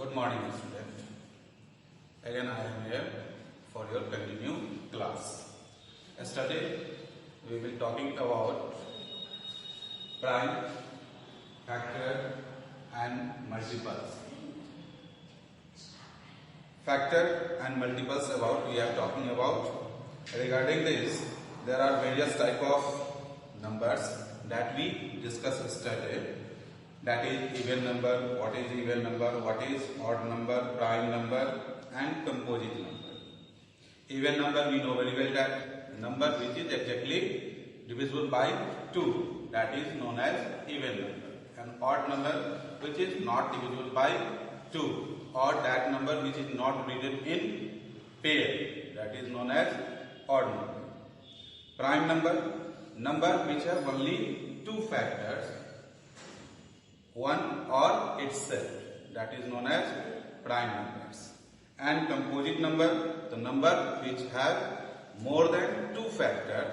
Good morning, student. Again, I am here for your continued class. Yesterday, we will be talking about prime, factor, and multiples. Factor and multiples we are talking about. Regarding this, there are various type of numbers that we discussed yesterday. That is even number, what is even number, what is odd number, prime number, and composite number. Even number, we know very well that number which is exactly divisible by 2, that is known as even number. And odd number which is not divisible by 2, or that number which is not written in pair, that is known as odd number. Prime number, number which have only 2 factors, one or itself, that is known as prime numbers. And composite number, the number which have more than 2 factors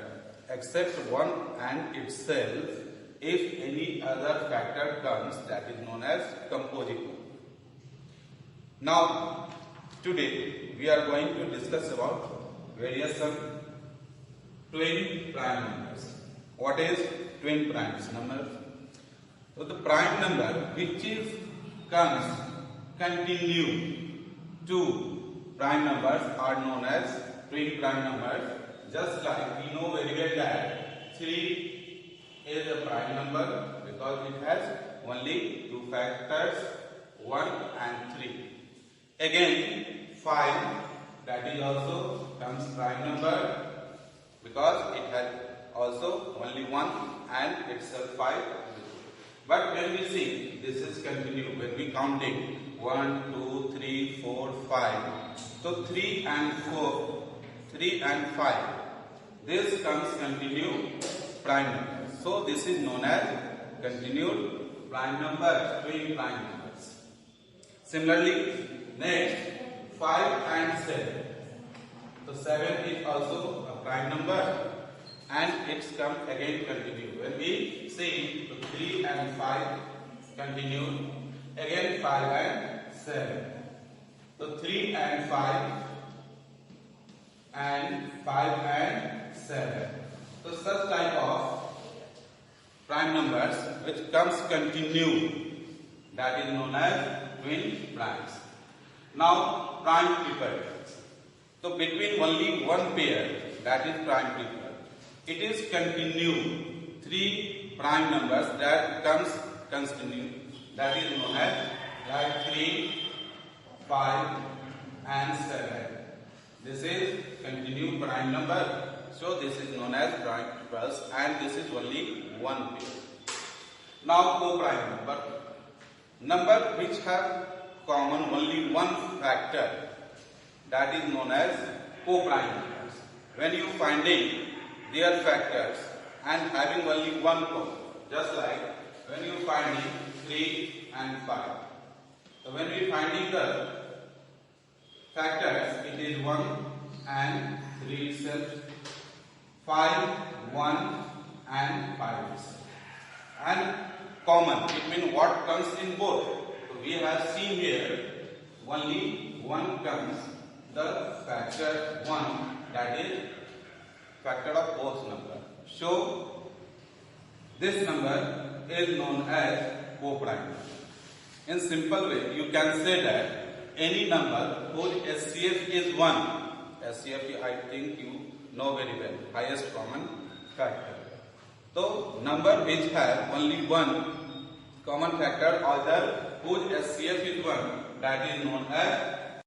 except one and itself. If any other factor comes, that is known as composite number. Now, today we are going to discuss about various twin prime numbers. What is twin prime number? So the prime number which comes continue to prime numbers are known as twin prime numbers. Just like we know very well that 3 is a prime number because it has only 2 factors, 1 and 3. Again 5, that is also comes prime number because it has also only 1 and itself 5. But when we see this is continue, when we counting 1, 2, 3, 4, 5, so 3 and 4, 3 and 5, this comes continue prime number. So this is known as continued prime number, twin prime numbers. Similarly, next 5 and 7. So 7 is also a prime number and it's come again continue. When we see 3 and 5 continue, again 5 and 7. So 3 and 5 and 5 and 7. So such type of prime numbers which comes continue, that is known as twin primes. Now prime triple. So between only one pair, that is prime triple. It is continue 3 prime numbers that comes continue, that is known as like 3, 5 and 7. This is continue prime number. So this is known as prime triples and this is only one pair. Now co-prime number. Number which have common only one factor, that is known as co-prime numbers. When you finding their factors and having only one common, just like when you finding 3 and 5. So when we finding the factors, it is 1 and 3 itself, 5, 1 and 5 itself. And common, it means what comes in both. So we have seen here only one comes, the factor 1, that is factor of both number. So this number is known as co-prime. In simple way, you can say that any number whose SCF is 1, SCF I think you know very well, highest common factor. So number which have only one common factor or the whose SCF is 1, that is known as